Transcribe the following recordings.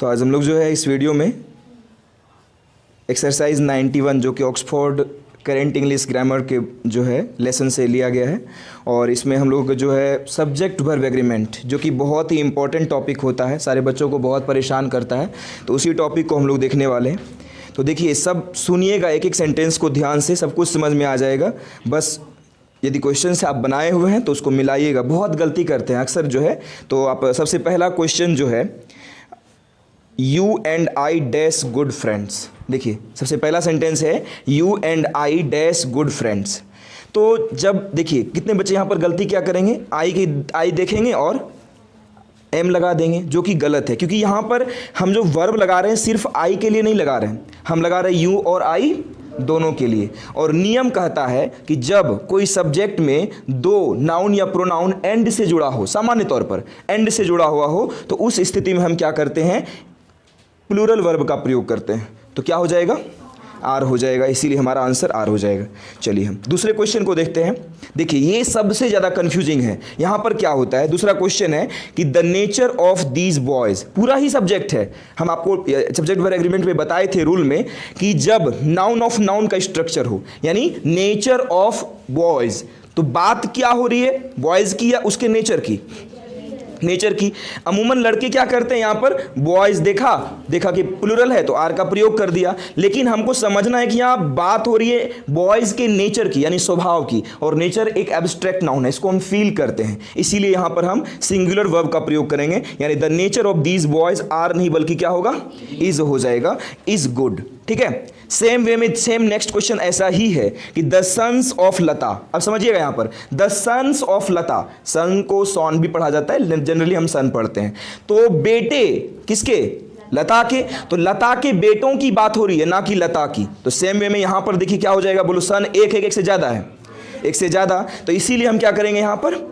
तो आज हम लोग जो है इस वीडियो में एक्सरसाइज 91 जो कि ऑक्सफोर्ड करेंट इंग्लिश ग्रामर के जो है लेसन से लिया गया है, और इसमें हम लोग जो है सब्जेक्ट वर्ब एग्रीमेंट जो कि बहुत ही इंपॉर्टेंट टॉपिक होता है, सारे बच्चों को बहुत परेशान करता है, तो उसी टॉपिक को हम लोग देखने वाले हैं। तो देखिए, सब सुनिएगा, एक एक सेंटेंस को ध्यान से, सब कुछ समझ में आ जाएगा। बस यदि क्वेश्चन से आप बनाए हुए हैं तो उसको मिलाइएगा। बहुत गलती करते हैं अक्सर जो है। तो आप सबसे पहला क्वेश्चन जो है, you and I dash good friends. देखिए, सबसे पहला सेंटेंस है you and I dash good friends. तो जब देखिए कितने बच्चे यहाँ पर गलती क्या करेंगे, आई देखेंगे और एम लगा देंगे, जो कि गलत है, क्योंकि यहाँ पर हम जो वर्ब लगा रहे हैं सिर्फ आई के लिए नहीं लगा रहे हैं, हम लगा रहे हैं यू और आई दोनों के लिए। और नियम कहता है कि जब कोई सब्जेक्ट में दो नाउन या प्रोनाउन एंड से जुड़ा हो, सामान्य तौर पर एंड से जुड़ा हुआ हो, तो उस स्थिति में हम क्या करते हैं, प्लूरल वर्ब का प्रयोग करते हैं। तो क्या हो जाएगा, आर हो जाएगा, इसीलिए हमारा आंसर आर हो जाएगा। चलिए हम दूसरे क्वेश्चन को देखते हैं। देखिए, ये सबसे ज़्यादा कंफ्यूजिंग है। यहाँ पर क्या होता है, दूसरा क्वेश्चन है कि the nature of these boys, पूरा ही सब्जेक्ट है। हम आपको सब्जेक्ट वर्ब एग्रीमेंट में बताए थे रूल में कि जब नाउन ऑफ नाउन का स्ट्रक्चर हो, यानी नेचर ऑफ बॉयज़, तो बात क्या हो रही है, बॉयज़ की या उसके नेचर की, नेचर की। अमूमन लड़के क्या करते हैं, यहाँ पर बॉयज देखा कि प्लूरल है तो आर का प्रयोग कर दिया, लेकिन हमको समझना है कि यहाँ बात हो रही है बॉयज के नेचर की, यानी स्वभाव की, और नेचर एक एब्स्ट्रैक्ट नाउन है, इसको हम फील करते हैं, इसीलिए यहाँ पर हम सिंगुलर वर्ब का प्रयोग करेंगे। यानी the nature of these boys are नहीं बल्कि क्या होगा, इज हो जाएगा, इज गुड। ठीक है, सेम वे में सेम नेक्स्ट क्वेश्चन ऐसा ही है कि द सन्स ऑफ लता। अब समझिएगा, यहाँ पर द सन्स ऑफ लता, सन को सॉन भी पढ़ा जाता है, जनरली हम सन पढ़ते हैं। तो बेटे किसके, लता के, तो लता के बेटों की बात हो रही है, ना कि लता की। तो सेम वे में यहाँ पर देखिए क्या हो जाएगा, बोलो सन एक है, एक से ज़्यादा है, एक से ज़्यादा, तो इसीलिए हम क्या करेंगे, यहाँ पर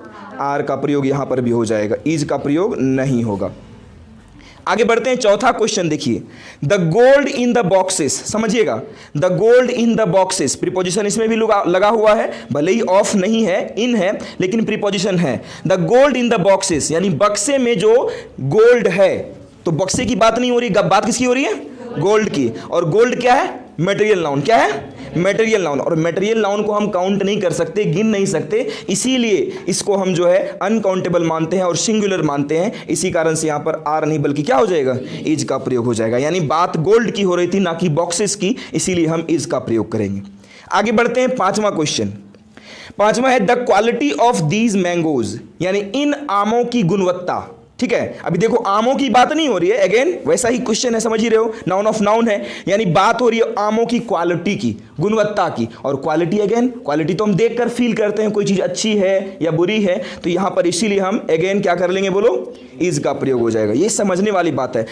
आर का प्रयोग यहाँ पर भी हो जाएगा, इज का प्रयोग नहीं होगा। आगे बढ़ते हैं, चौथा क्वेश्चन देखिए, the gold in the boxes. समझिएगा, the gold in the boxes, preposition इसमें भी लगा हुआ है, भले ही ऑफ नहीं है, इन है, लेकिन प्रीपोजिशन है। The gold in the boxes, यानी बक्से में जो गोल्ड है, तो बक्से की बात नहीं हो रही, बात किसकी हो रही है, गोल्ड की। और गोल्ड क्या है, मटेरियल नाउन, क्या है, मटेरियल नाउन, और मटेरियल नाउन को हम काउंट नहीं कर सकते, गिन नहीं सकते, इसीलिए इसको हम जो है अनकाउंटेबल मानते हैं और सिंगुलर मानते हैं। इसी कारण से यहाँ पर आर नहीं बल्कि क्या हो जाएगा, इज का प्रयोग हो जाएगा। यानी बात गोल्ड की हो रही थी, ना कि बॉक्सेस की, इसीलिए हम इज का प्रयोग करेंगे। आगे बढ़ते हैं, पांचवा क्वेश्चन। पांचवा है the quality of these mangoes, यानी इन आमों की गुणवत्ता। ठीक है, अभी देखो आमों की बात नहीं हो रही है, अगेन वैसा ही क्वेश्चन है, समझ ही रहे हो, नाउन ऑफ नाउन है, यानी बात हो रही है आमों की क्वालिटी की, गुणवत्ता की। और क्वालिटी, अगेन क्वालिटी तो हम देखकर फील करते हैं, कोई चीज अच्छी है या बुरी है, तो यहां पर इसीलिए हम अगेन क्या कर लेंगे, बोलो इज का प्रयोग हो जाएगा। ये समझने वाली बात है,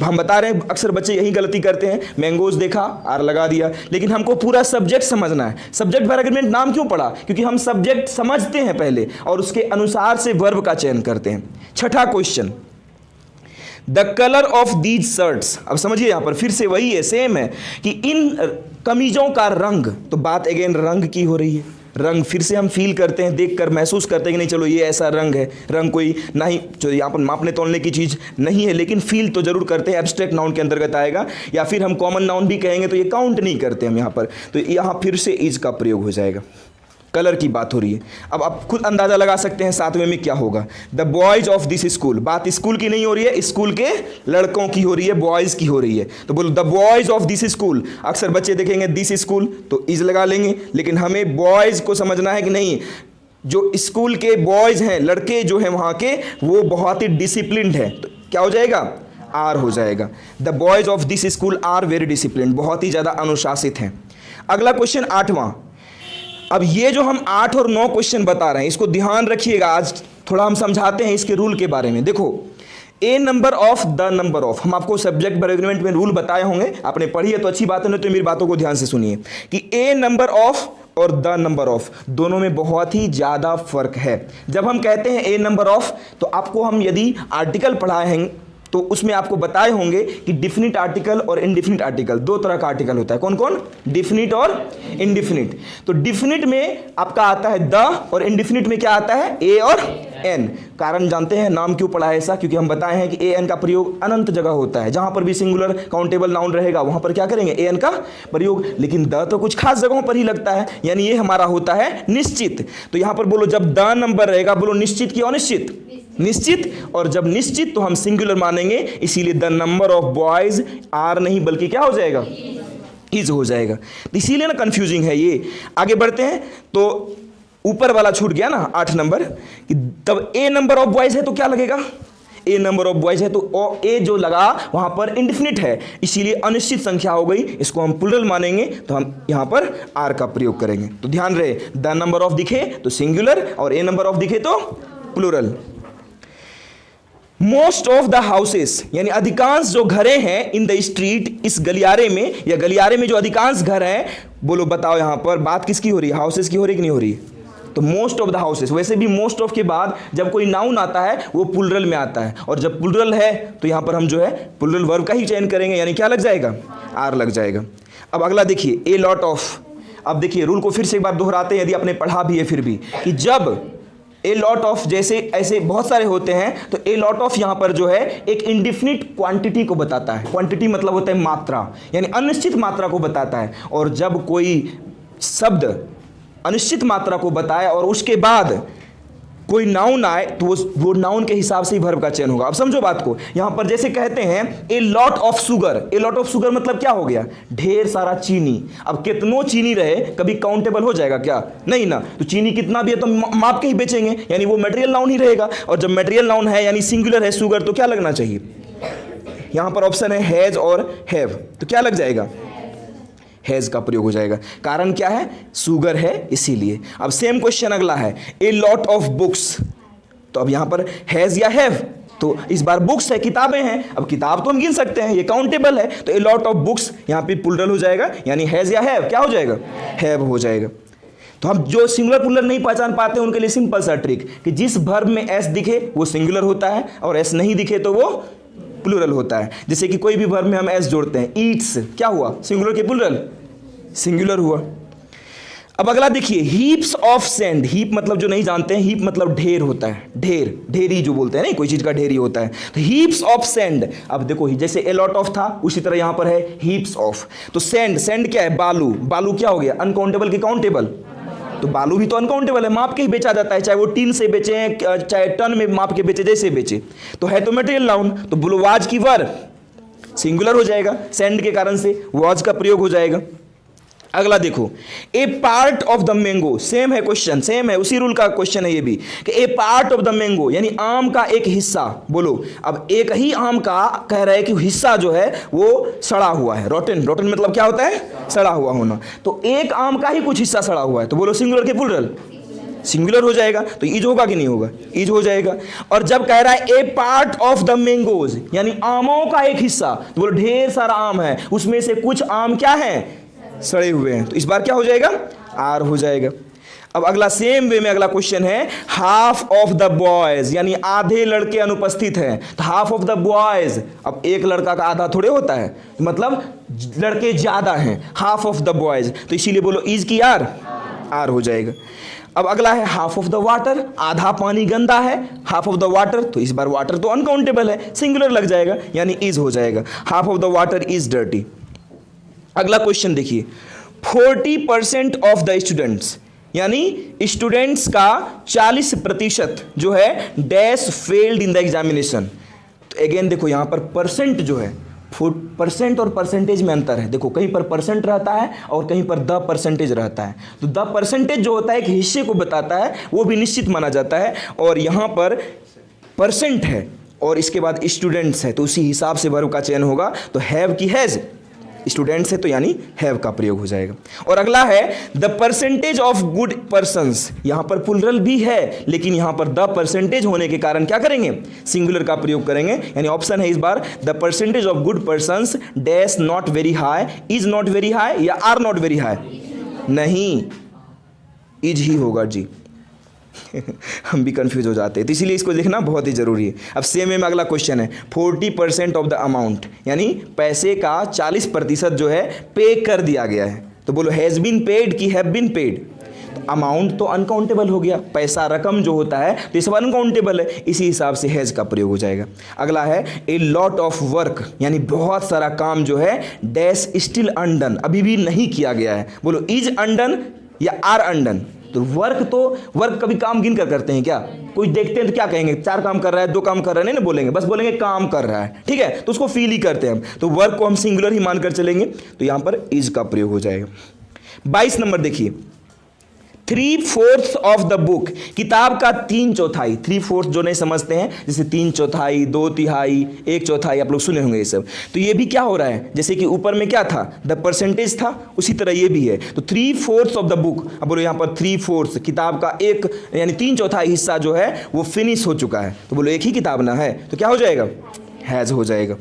हम बता रहे हैं अक्सर बच्चे यही गलती करते हैं, मैंगोज देखा आर लगा दिया, लेकिन हमको पूरा सब्जेक्ट समझना है। सब्जेक्ट वर्ब एग्रीमेंट नाम क्यों पड़ा, क्योंकि हम सब्जेक्ट समझते हैं पहले और उसके अनुसार से वर्ब का चयन करते हैं। छठा question, the colour of these shirts. अब समझिए, यहां पर फिर से वही है, सेम है कि इन कमीजों का रंग, तो बात अगेन रंग की हो रही है। रंग फिर से हम फील करते हैं, देखकर महसूस करते हैं कि नहीं चलो ये ऐसा रंग है, रंग कोई ना ही जो यहाँ पर मापने तोलने की चीज़ नहीं है, लेकिन फील तो जरूर करते हैं, एब्स्ट्रैक्ट नाउन के अंतर्गत आएगा, या फिर हम कॉमन नाउन भी कहेंगे तो ये काउंट नहीं करते हम यहाँ पर, तो यहाँ फिर से इज का प्रयोग हो जाएगा। कलर की बात हो रही है। अब आप खुद अंदाजा लगा सकते हैं सातवें में क्या होगा, the boys of this school. बात स्कूल की नहीं हो रही है, स्कूल के लड़कों की हो रही है, बॉयज की हो रही है, तो बोलो the boys of this school. अक्सर बच्चे देखेंगे दिस स्कूल तो इज लगा लेंगे, लेकिन हमें बॉयज को समझना है कि नहीं, जो स्कूल के बॉयज हैं, लड़के जो हैं वहां के, वो बहुत ही डिसिप्लिन्ड है, तो क्या हो जाएगा, आर हो जाएगा। The boys of this school are very disciplined, बहुत ही ज्यादा अनुशासित हैं। अगला क्वेश्चन आठवां। अब ये जो हम 8 और 9 क्वेश्चन बता रहे हैं, इसको ध्यान रखिएगा, आज थोड़ा हम समझाते हैं इसके रूल के बारे में। देखो, a number of, the number of, हम आपको सब्जेक्ट वर्ब एग्रीमेंट में रूल बताए होंगे, आपने पढ़ी है तो अच्छी बात है, नहीं तो मेरी बातों को ध्यान से सुनिए कि ए नंबर ऑफ और द नंबर ऑफ दोनों में बहुत ही ज़्यादा फर्क है। जब हम कहते हैं ए नंबर ऑफ, तो आपको हम यदि आर्टिकल पढ़ाए हैं तो उसमें आपको बताए होंगे कि डिफिनिट आर्टिकल और इनडिफिनिट आर्टिकल, दो तरह का आर्टिकल होता है। कौन कौन, डिफिनिट और इनडिफिनिट। तो डिफिनिट में आपका आता है द, और इनडिफिनिट में क्या आता है, ए और एन। कारण जानते हैं नाम क्यों पड़ा है ऐसा, क्योंकि हम बताए हैं कि ए एन का प्रयोग अनंत जगह होता है, जहां पर भी सिंगुलर काउंटेबल नाउन रहेगा वहां पर क्या करेंगे, ए एन का प्रयोग। लेकिन द तो कुछ खास जगहों पर ही लगता है, यानी ये हमारा होता है निश्चित। तो यहां पर बोलो जब द नंबर रहेगा, बोलो निश्चित की अनिश्चित, निश्चित। और जब निश्चित तो हम सिंगुलर मानेंगे, इसीलिए the number of boys are नहीं बल्कि क्या हो जाएगा, इज हो जाएगा। तो इसीलिए ना कंफ्यूजिंग है ये। आगे बढ़ते हैं, तो ऊपर वाला छूट गया ना 8 नंबर, कि तब ए नंबर ऑफ बॉयज है तो क्या लगेगा, ए नंबर ऑफ बॉयज है तो ए जो लगा वहां पर इंडेफिनिट है, इसीलिए अनिश्चित संख्या हो गई, इसको हम प्लूरल मानेंगे, तो हम यहां पर आर का प्रयोग करेंगे। तो ध्यान रहे, द नंबर ऑफ दिखे तो सिंगुलर और ए नंबर ऑफ दिखे तो plural. Most of the houses, यानी अधिकांश जो घरें हैं इन द स्ट्रीट, इस गलियारे में या गलियारे में जो अधिकांश घर हैं, बोलो बताओ यहां पर बात किसकी हो रही है, हाउसेस की हो रही कि नहीं हो रही है, तो मोस्ट ऑफ द हाउसेस। वैसे भी मोस्ट ऑफ के बाद जब कोई नाउन आता है वो प्लूरल में आता है, और जब प्लूरल है तो यहां पर हम जो है प्लूरल वर्ब का ही चयन करेंगे, यानी क्या लग जाएगा, आर लग जाएगा। अब अगला देखिए, ए लॉट ऑफ। अब देखिए रूल को फिर से एक बार दोहराते हैं, यदि आपने पढ़ा भी है फिर भी, कि जब ए लॉट ऑफ जैसे ऐसे बहुत सारे होते हैं, तो ए लॉट ऑफ यहां पर जो है एक इंडिफिनिट क्वांटिटी को बताता है। क्वांटिटी मतलब होता है मात्रा, यानी अनिश्चित मात्रा को बताता है। और जब कोई शब्द अनिश्चित मात्रा को बताए और उसके बाद कोई नाउन आए, तो वो नाउन के हिसाब से ही वर्ब का चयन होगा। अब समझो बात को, यहां पर जैसे कहते हैं a lot of sugar, a lot of sugar मतलब क्या हो गया, ढेर सारा चीनी। अब कितनों चीनी रहे कभी काउंटेबल हो जाएगा क्या, नहीं ना। तो चीनी कितना भी है तो माप के ही बेचेंगे, यानी वो मटेरियल नाउन ही रहेगा। और जब मटेरियल नाउन है यानी सिंगुलर है शुगर, तो क्या लगना चाहिए, यहां पर ऑप्शन है हैज और हैव, तो क्या लग जाएगा, हैज का प्रयोग हो जाएगा। कारण क्या है, शुगर है इसीलिए। अब सेम क्वेश्चन अगला है, ए लॉट ऑफ बुक्स, तो अब यहां पर हैज या हैव, तो इस बार बुक्स है, किताबें हैं। अब किताब तो हम गिन सकते हैं, ये काउंटेबल है, तो ए लॉट ऑफ बुक्स यहां पे प्लूरल हो जाएगा, यानी हैज या हैव क्या हो जाएगा, हैव हो जाएगा। तो हम जो सिंगुलर प्लूरल नहीं पहचान पाते उनके लिए सिंपल सा ट्रिक, कि जिस वर्ब में एस दिखे वो सिंगुलर होता है, और एस नहीं दिखे तो वो प्लूरल होता है। जैसे कि कोई भी वर्ब में हम एस जोड़ते हैं, ईट्स क्या हुआ, सिंगुलर के प्लूरल, सिंगुलर हुआ। अब अगला देखिए, हीप्स ऑफ सैंड। हीप मतलब जो नहीं जानते हैं, हीप मतलब ढेर होता है, ढेर, ढेरी जो बोलते हैं नहीं, कोई चीज का ढेरी होता है, तो हीप्स ऑफ सैंड। अब देखो जैसे ए लॉट ऑफ था उसी तरह यहां पर है हीप्स ऑफ। तो सैंड, सैंड क्या है, बालू, बालू क्या हो गया, अनकाउंटेबल की काउंटेबल, तो बालू भी तो अनकाउंटेबल है, माप के ही बेचा जाता है, चाहे वो टीन से बेचे चाहे टन में माप के बेचे, जैसे बेचे, तो है तो मटेरियल नाउन। तो बोलो वाज की वर सिंगुलर हो जाएगा, सैंड के कारण से वाज का प्रयोग हो जाएगा। अगला देखो, a part of the mango, same है क्वेश्चन, सेम है, उसी रूल का क्वेश्चन है ये भी, कि a part of the mango यानी आम का एक हिस्सा। बोलो अब एक ही आम का कह रहे हैं कि हिस्सा जो है वो सड़ा हुआ है, रोटन, रोटन मतलब क्या होता है, सड़ा हुआ होना। तो एक आम का ही कुछ हिस्सा सड़ा हुआ है, तो बोलो सिंगुलर के प्लूरल, सिंगुलर हो जाएगा, तो ईज होगा कि नहीं होगा, ईज हो जाएगा। और जब कह रहा है ए पार्ट ऑफ द मैंगोज यानी आमों का एक हिस्सा, तो बोलो ढेर सारा आम है, उसमें से कुछ आम क्या है, सड़े हुए हैं, तो इस बार क्या हो जाएगा, आर हो जाएगा। अब अगला सेम वे में अगला क्वेश्चन है, हाफ ऑफ द बॉयज यानी आधे लड़के अनुपस्थित हैं, तो हाफ ऑफ द बॉयज, अब एक लड़का का आधा थोड़े होता है, मतलब लड़के ज्यादा हैं, हाफ ऑफ द बॉयज, तो इसीलिए बोलो इज की आर, आर हो जाएगा। अब अगला है हाफ ऑफ द वाटर, आधा पानी गंदा है, हाफ ऑफ द वाटर, तो इस बार वाटर तो अनकाउंटेबल है, सिंगुलर लग जाएगा, यानी इज हो जाएगा, half of the water is dirty. अगला क्वेश्चन देखिए, 40% ऑफ द स्टूडेंट्स यानी स्टूडेंट्स का 40% जो है dash failed in the examination. तो अगेन देखो यहां पर परसेंट जो है, परसेंट और परसेंटेज में अंतर है। देखो कहीं पर परसेंट रहता है और कहीं पर द परसेंटेज रहता है। तो द परसेंटेज जो होता है एक हिस्से को बताता है, वो भी निश्चित माना जाता है, और यहां पर परसेंट है और इसके बाद स्टूडेंट्स है, तो उसी हिसाब से वर्ब का चयन होगा। तो हैव की हैज, स्टूडेंट्स है तो यानी हैव का प्रयोग हो जाएगा। और अगला है the percentage of good persons, यहां पर प्लूरल भी है लेकिन यहां पर द परसेंटेज होने के कारण क्या करेंगे, सिंगुलर का प्रयोग करेंगे। यानी ऑप्शन है इस बार the percentage of good persons dash not very high, is not very high या आर नॉट वेरी हाई, नहीं इज ही होगा जी। हम भी कंफ्यूज हो जाते हैं, तो इसीलिए इसको देखना बहुत ही जरूरी है। अब सेम में अगला क्वेश्चन है 40% ऑफ द अमाउंट, यानी पैसे का 40% जो है पे कर दिया गया है। तो बोलो हैज बीन पेड की हैव बीन पेड, अमाउंट तो अनकाउंटेबल हो गया, पैसा रकम जो होता है तो ये सब अनकाउंटेबल है, इसी हिसाब से हैज का प्रयोग हो जाएगा। अगला है ए लॉट ऑफ वर्क, यानी बहुत सारा काम जो है डैश स्टिल अनडन, अभी भी नहीं किया गया है। बोलो इज अनडन या आर अनडन। तो वर्क कभी काम गिन कर करते हैं क्या? कोई देखते हैं तो क्या कहेंगे, 4 काम कर रहा है, 2 काम कर रहा है, नहीं ना बोलेंगे, बस बोलेंगे काम कर रहा है, ठीक है, तो उसको फील ही करते हैं हम। तो वर्क को हम सिंगुलर ही मानकर चलेंगे, तो यहां पर इज का प्रयोग हो जाएगा। 22 नंबर देखिए, 3/4 ऑफ द बुक, किताब का 3/4, 3/4 जो नहीं समझते हैं, जैसे 3/4, 2/3, 1/4, आप लोग सुने होंगे ये सब। तो ये भी क्या हो रहा है, जैसे कि ऊपर में क्या था, द परसेंटेज था, उसी तरह ये भी है। तो 3/4 ऑफ द बुक, अब बोलो यहाँ पर 3/4, किताब का एक यानी 3/4 हिस्सा जो है वो फिनिश हो चुका है। तो बोलो एक ही किताब ना है, तो क्या हो जाएगा, हैज हो जाएगा।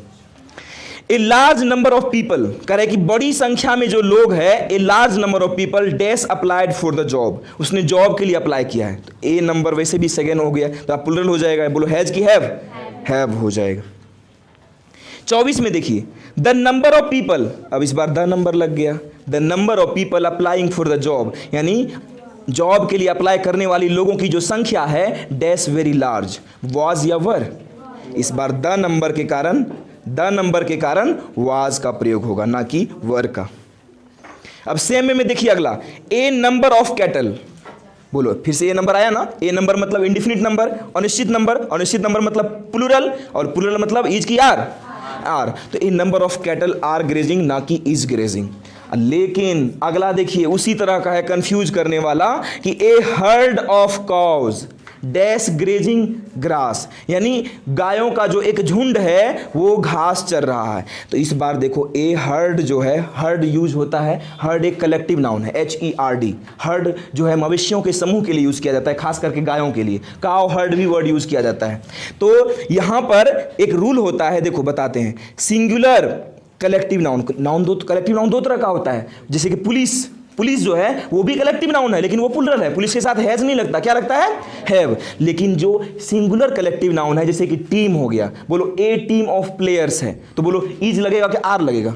A large number of people, कह रहे कि बड़ी संख्या में जो लोग हैं, a large number of people dash applied for the job, उसने जॉब के लिए अप्लाई किया है। तो ए नंबर वैसे भी सेकेंड हो गया, तो आप प्लूरल हो जाएगा, बोलो हैज की हैव हो जाएगा। 24 में देखिए, द नंबर ऑफ पीपल, अब इस बार द नंबर लग गया, the number of people applying for the job, यानी जॉब के लिए अप्लाई करने वाली लोगों की जो संख्या है डैश वेरी लार्ज, वाज या वर। इस बार द नंबर के कारण वाज का प्रयोग होगा, ना कि वर का। अब सेम में देखिए अगला, ए नंबर ऑफ कैटल, बोलो फिर से ए नंबर आया ना, ए नंबर मतलब इंडिफिनिट नंबर, अनिश्चित नंबर मतलब प्लूरल, और प्लूरल मतलब इज की आर। तो a number of cattle are grazing, ना कि इज ग्रेजिंग। लेकिन अगला देखिए उसी तरह का है, कंफ्यूज करने वाला, कि a herd of cows dash grazing grass, यानी गायों का जो एक झुंड है वो घास चर रहा है। तो इस बार देखो ए हर्ड जो है, हर्ड यूज होता है, हर्ड एक कलेक्टिव नाउन है, HERD, हर्ड जो है मवेशियों के समूह के लिए यूज किया जाता है, खास करके गायों के लिए, काव हर्ड भी वर्ड यूज किया जाता है। तो यहां पर एक रूल होता है, देखो बताते हैं, सिंगुलर कलेक्टिव नाउन दो कलेक्टिव नाउन दो तरह का होता है, जैसे कि पुलिस जो है वो भी कलेक्टिव नाउन है, लेकिन वो प्लूरल है, पुलिस के साथ हैज नहीं लगता, क्या लगता है, हैव। लेकिन जो सिंगुलर कलेक्टिव नाउन है, जैसे कि टीम हो गया, बोलो ए टीम ऑफ प्लेयर्स है, तो बोलो इज लगेगा कि आर लगेगा,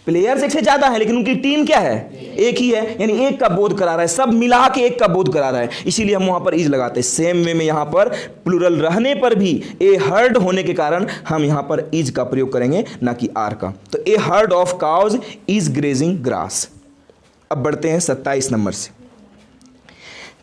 प्लेयर्स एक से ज्यादा है लेकिन उनकी टीम क्या है, एक ही है, यानी एक का बोध करा रहा है, सब मिला के एक का बोध करा रहा है, इसीलिए हम वहां पर इज लगाते हैं। सेम वे में यहां पर प्लूरल रहने पर भी ए हर्ड होने के कारण हम यहां पर इज का प्रयोग करेंगे, ना कि आर का। तो a herd of cows is grazing grass. अब बढ़ते हैं 27 नंबर से।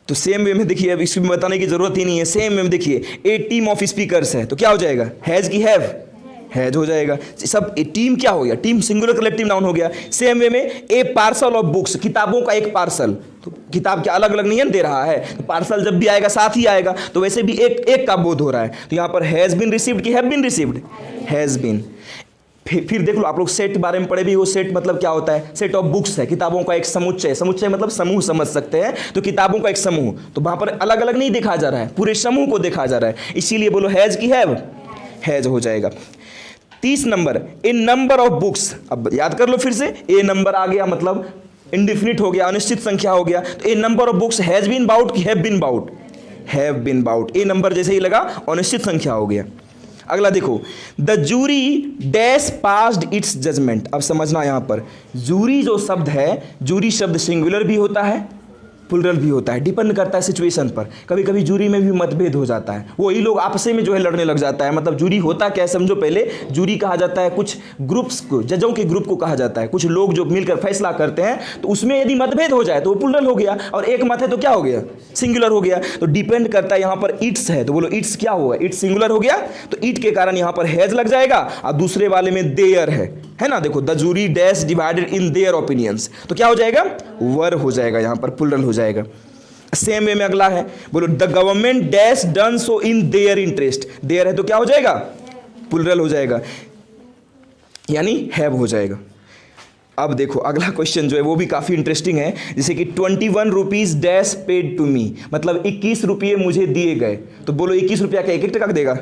तो सेम वे में देखिए, अब इसमें बताने की जरूरत ही नहीं है, सेम वे में देखिए, ए टीम ऑफ स्पीकर्स है, तो क्या हो जाएगा, हैज की हैज हो जाएगा। सब टीम क्या हो गया, टीम सिंगुलर कलेक्टिव नाउन हो गया। सेम वे में ए पार्सल ऑफ बुक्स, किताबों का एक पार्सल, तो किताब क्या अलग अलग नहीं है दे रहा है, तो पार्सल जब भी आएगा साथ ही आएगा, तो वैसे भी एक का बोध हो रहा है, तो यहां पर हैज बीन रिसीव्ड की have been received, has been. फिर देख लो, आप लोग सेट बारे में पढ़े भी, वो सेट मतलब क्या होता है, सेट ऑफ बुक्स है, किताबों का एक समुच्चय मतलब समूह समझ सकते हैं, तो किताबों का एक समूह, तो वहां पर अलग अलग नहीं देखा जा रहा है, पूरे समूह को देखा जा रहा है, इसीलिए बोलो हैज की हैज हो जाएगा। 30 number, A number of books, अब याद कर लो फिर से, ए नंबर आ गया मतलब इंडिफिनिट हो गया, अनिश्चित संख्या हो गया, तो a number of books has been bought की have been bought, a number जैसे ही लगा अनिश्चित संख्या हो गया। अगला देखो, the jury dash passed its judgement. अब समझना यहां पर, जूरी जो शब्द है, जूरी शब्द सिंगुलर भी होता है, प्लूरल भी होता है, डिपेंड करता है सिचुएशन पर। कभी कभी जूरी में भी मतभेद हो जाता है, वही लोग आपस में जो है लड़ने लग जाता है। मतलब जूरी होता क्या है समझो पहले, जूरी कहा जाता है कुछ ग्रुप्स को, जजों के ग्रुप को कहा जाता है, कुछ लोग जो मिलकर फैसला करते हैं, तो उसमें यदि मतभेद हो जाए तो वो प्लूरल हो गया, और एक मत है तो क्या हो गया, सिंगुलर हो गया। तो डिपेंड करता है, यहाँ पर इट्स है तो बोलो इट्स क्या हुआ, इट्स सिंगुलर हो गया, तो इट के कारण यहाँ पर हैज लग जाएगा, और दूसरे वाले में देयर है ना, देखो the jury dash divided in their opinions, तो क्या हो जाएगा, वर हो जाएगा, यहाँ पर प्लूरल हो जाएगा। सेम वे में अगला है, बोलो the government dash done so in their interest, their है तो क्या हो जाएगा, प्लूरल हो जाएगा, यानी हैव हो जाएगा। अब देखो अगला क्वेश्चन जो है वो भी काफ़ी इंटरेस्टिंग है, जैसे कि 21 rupees dash paid to me, मतलब 21 रुपये मुझे दिए गए, तो बोलो 21 रुपया क्या एक टका देगा,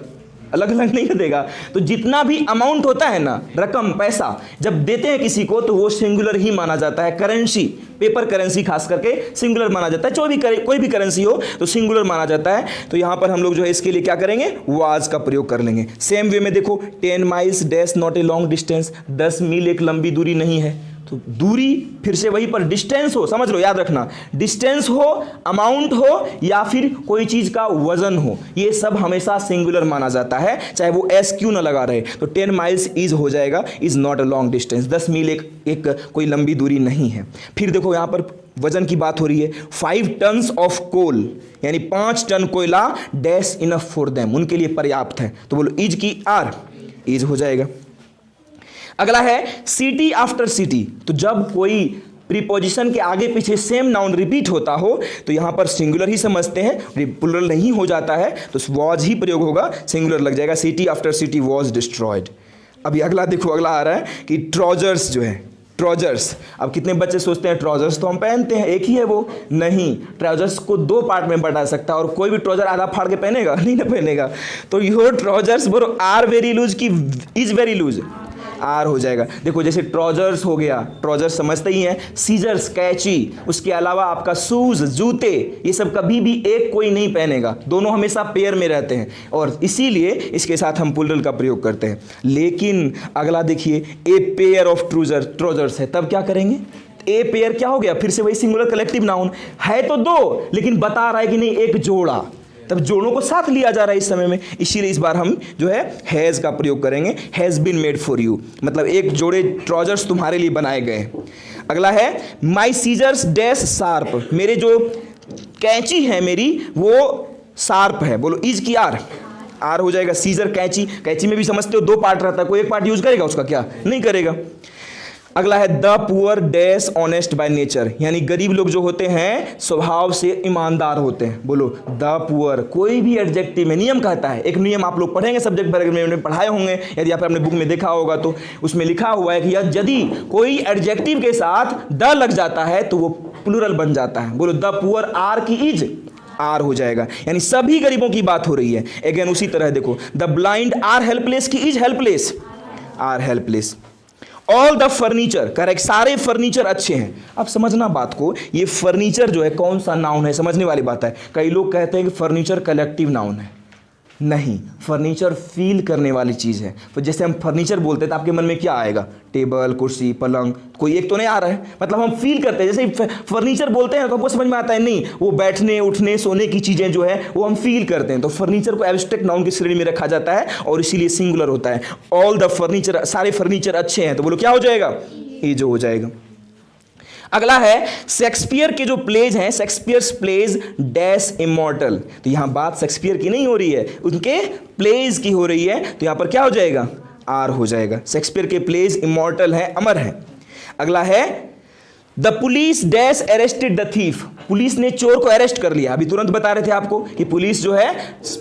अलग अलग नहीं देगा। तो जितना भी अमाउंट होता है ना, रकम पैसा जब देते हैं किसी को, तो वो सिंगुलर ही माना जाता है। करेंसी, पेपर करेंसी खास करके सिंगुलर माना जाता है, कोई भी करेंसी हो तो सिंगुलर माना जाता है। तो यहाँ पर हम लोग जो है इसके लिए क्या करेंगे, वाज का प्रयोग कर लेंगे। सेम वे में देखो, 10 miles dash not a long distance, 10 मील एक लंबी दूरी नहीं है, तो दूरी फिर से वही पर डिस्टेंस हो, समझ लो, याद रखना, डिस्टेंस हो, अमाउंट हो या फिर कोई चीज़ का वजन हो, ये सब हमेशा सिंगुलर माना जाता है, चाहे वो एस क्यों ना लगा रहे। तो 10 माइल्स इज हो जाएगा, is not a long distance. 10 मील एक कोई लंबी दूरी नहीं है। फिर देखो यहाँ पर वजन की बात हो रही है। 5 टन्स ऑफ कोल, यानी 5 टन कोयला, डैश इनफ फॉर देम, उनके लिए पर्याप्त है। तो बोलो इज की आर, इज हो जाएगा। अगला है सिटी आफ्टर सिटी। तो जब कोई प्रीपोजिशन के आगे पीछे सेम नाउन रिपीट होता हो तो यहां पर सिंगुलर ही समझते हैं, प्लुरल नहीं हो जाता है तो वॉज ही प्रयोग होगा, सिंगुलर लग जाएगा। City after city was destroyed. अभी अगला देखो, अगला आ रहा है कि ट्राउजर्स जो है, ट्राउजर्स। अब कितने बच्चे सोचते हैं ट्राउजर्स तो हम पहनते हैं, एक ही है वो, नहीं, ट्राउजर्स को 2 पार्ट में बटा सकता है और कोई भी ट्राउजर आधा फाड़ के पहनेगा नहीं ना पहनेगा। तो योर ट्राउजर्स बोलो आर वेरी लूज की इज वेरी लूज, आर हो जाएगा। देखो जैसे ट्राउजर्स हो गया, ट्राउजर्स समझते ही हैं, सीजर्स कैची, उसके अलावा आपका शूज जूते, ये सब कभी भी एक कोई नहीं पहनेगा, दोनों हमेशा पेयर में रहते हैं और इसीलिए इसके साथ हम प्लुरल का प्रयोग करते हैं। लेकिन अगला देखिए, ए पेयर ऑफ ट्राउजर्स है, तब क्या करेंगे? ए पेयर क्या हो गया? फिर से वही सिंगुलर कलेक्टिव नाउन है, तो 2, लेकिन बता रहा है कि नहीं एक जोड़ा, तब जोड़ों को साथ लिया जा रहा है इस समय में, इसीलिए इस बार हम जो है हैज़ का प्रयोग करेंगे। Has been made for you, मतलब एक जोड़े ट्राउजर्स तुम्हारे लिए बनाए गए। अगला है माई सीजर्स डैश शार्प, मेरे जो कैंची है मेरी वो शार्प है। बोलो इज की आर, आर हो जाएगा। सीजर कैंची, कैंची में भी समझते हो 2 पार्ट रहता है, कोई एक पार्ट यूज करेगा उसका, क्या नहीं करेगा। अगला है the poor dash honest by nature, यानी गरीब लोग जो होते हैं स्वभाव से ईमानदार होते हैं। बोलो द पुअर, कोई भी एडजेक्टिव में नियम कहता है, एक नियम आप लोग पढ़ेंगे सब्जेक्ट पैराग्राफ में पढ़ाए होंगे, यदि आप अपने बुक में देखा होगा तो उसमें लिखा हुआ है कि यदि कोई एडजेक्टिव के साथ द लग जाता है तो वो प्लुरल बन जाता है। बोलो द पुअर आर की इज, आर हो जाएगा, यानी सभी गरीबों की बात हो रही है। अगेन उसी तरह देखो, द ब्लाइंड आर हेल्पलेस की is helpless, are helpless. All the furniture, correct, सारे फर्नीचर अच्छे हैं। अब समझना बात को, ये फर्नीचर जो है कौन सा नाउन है, समझने वाली बात है। कई लोग कहते हैं कि फर्नीचर कलेक्टिव नाउन है, नहीं, फर्नीचर फील करने वाली चीज़ है। तो जैसे हम फर्नीचर बोलते हैं तो आपके मन में क्या आएगा? टेबल, कुर्सी, पलंग, कोई एक तो नहीं आ रहा है, मतलब हम फील करते हैं। जैसे फर्नीचर बोलते हैं तो हमको समझ में आता है, नहीं, वो बैठने उठने सोने की चीज़ें जो है वो हम फील करते हैं। तो फर्नीचर को एब्स्ट्रैक्ट नाउन की श्रेणी में रखा जाता है और इसीलिए सिंगुलर होता है। ऑल द फर्नीचर, सारे फर्नीचर अच्छे हैं, तो बोलो क्या हो जाएगा? ये जो हो जाएगा। अगला है शेक्सपियर के जो प्लेज हैं, शेक्सपियर्स प्लेज डैश इमॉर्टल, तो यहां बात शेक्सपियर की नहीं हो रही है, उनके प्लेज की हो रही है, तो यहां पर क्या हो जाएगा? आर हो जाएगा। शेक्सपियर के प्लेज इमॉर्टल हैं, अमर हैं। अगला है the police dash arrested the thief, police ने चोर को अरेस्ट कर लिया। अभी तुरंत बता रहे थे आपको कि पुलिस जो है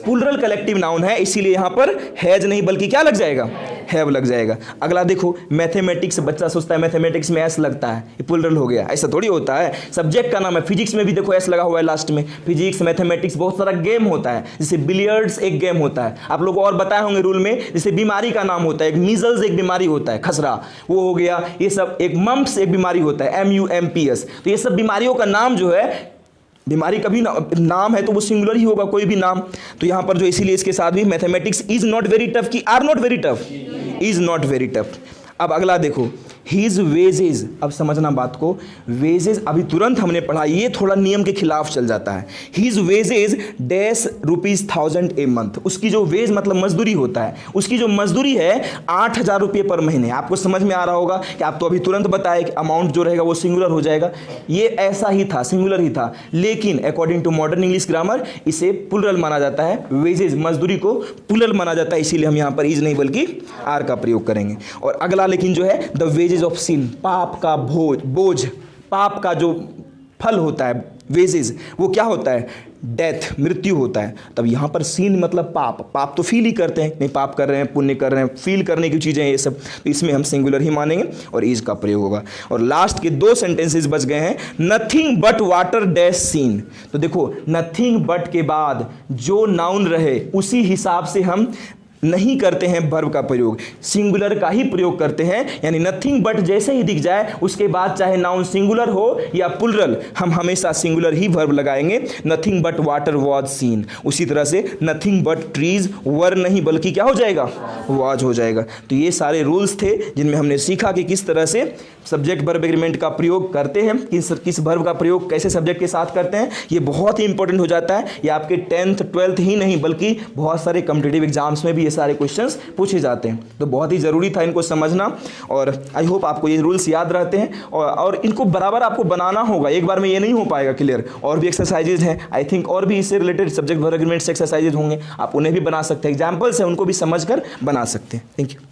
प्लुरल कलेक्टिव नाउन है, इसीलिए यहां पर हैज नहीं बल्कि क्या लग जाएगा? हैव लग जाएगा। अगला देखो, मैथमेटिक्स, बच्चा सोचता है मैथमेटिक्स में एस लगता है, ये प्लुरल हो गया, ऐसा थोड़ी होता है। सब्जेक्ट का नाम है, फिजिक्स में भी देखो एस लगा हुआ है लास्ट में। फिजिक्स, मैथमेटिक्स, बहुत सारा गेम होता है, जैसे बिलियर्ड्स एक गेम होता है, आप लोग और बताए होंगे रूल में। जैसे बीमारी का नाम होता है, एक मीजल्स एक बीमारी होता है, खसरा वो हो गया, ये सब। एक मम्प्स एक बीमारी होता है, MUMPS। तो ये सब बीमारियों का नाम जो है, बीमारी कभी नाम है तो वो सिंगुलर ही होगा, कोई भी नाम। तो यहां पर जो, इसीलिए इसके साथ भी mathematics is not very tough की are not very tough, is not very tough. अब अगला देखो, हिज वेजेज, अब समझना बात को, वेजेज अभी तुरंत हमने पढ़ा, ये थोड़ा नियम के खिलाफ चल जाता है। His wages dash ₹1000 a month, उसकी जो वेज मतलब मजदूरी होता है, उसकी जो मजदूरी है 8000 रुपये पर महीने। आपको समझ में आ रहा होगा कि आप तो अभी तुरंत बताए कि अमाउंट जो रहेगा वो सिंगुलर हो जाएगा, ये ऐसा ही था, सिंगुलर ही था, लेकिन according to modern English grammar इसे प्लुरल माना जाता है। वेजेज मजदूरी को प्लुरल माना जाता है, इसीलिए हम यहाँ पर इज नहीं बल्कि आर का प्रयोग करेंगे। और अगला लेकिन जो है द वेजेज ऑफ सिन, पाप का बोझ, पाप का जो फल होता है, वेजेज, वो क्या होता है? डेथ, मृत्यु होता है। तब यहाँ पर सीन मतलब पाप, पाप तो फील ही करते हैं, नहीं पाप कर रहे हैं, पुण्य कर रहे हैं, फील करने की चीज़ें ये सब, तो इसमें हम सिंगुलर ही मानेंगे और इज का प्रयोग होगा। और लास्ट के 2 सेंटेंसेस बच गए हैं, nothing but water dash seen. तो देखो, नथिंग बट के बाद जो नाउन रहे उसी हिसाब से हम नहीं करते हैं वर्ब का प्रयोग, सिंगुलर का ही प्रयोग करते हैं। यानी नथिंग बट जैसे ही दिख जाए उसके बाद चाहे नाउन सिंगुलर हो या प्लुरल, हम हमेशा सिंगुलर ही वर्ब लगाएंगे। Nothing but water was scene, उसी तरह से नथिंग बट ट्रीज वर नहीं बल्कि क्या हो जाएगा, वाज हो जाएगा। तो ये सारे रूल्स थे जिनमें हमने सीखा कि किस तरह से सब्जेक्ट वर्ब एग्रीमेंट का प्रयोग करते हैं, किस वर्ब का प्रयोग कैसे सब्जेक्ट के साथ करते हैं। ये बहुत ही इंपॉर्टेंट हो जाता है। ये आपके 10th 12th ही नहीं बल्कि बहुत सारे कॉम्पिटिटिव एग्जाम्स में भी ये सारे क्वेश्चंस पूछे जाते हैं। तो बहुत ही ज़रूरी था इनको समझना, और आई होप आपको ये रूल्स याद रहते हैं और इनको बराबर आपको बनाना होगा। एक बार में ये नहीं हो पाएगा क्लियर। और भी एक्सरसाइजेज हैं, आई थिंक और भी इससे रिलेटेड सब्जेक्ट वर्ब एग्रीमेंट से एक्सरसाइजेज होंगे, आप उन्हें भी बना सकते हैं। एग्जाम्पल्स हैं, उनको भी समझ कर बना सकते हैं। Thank you.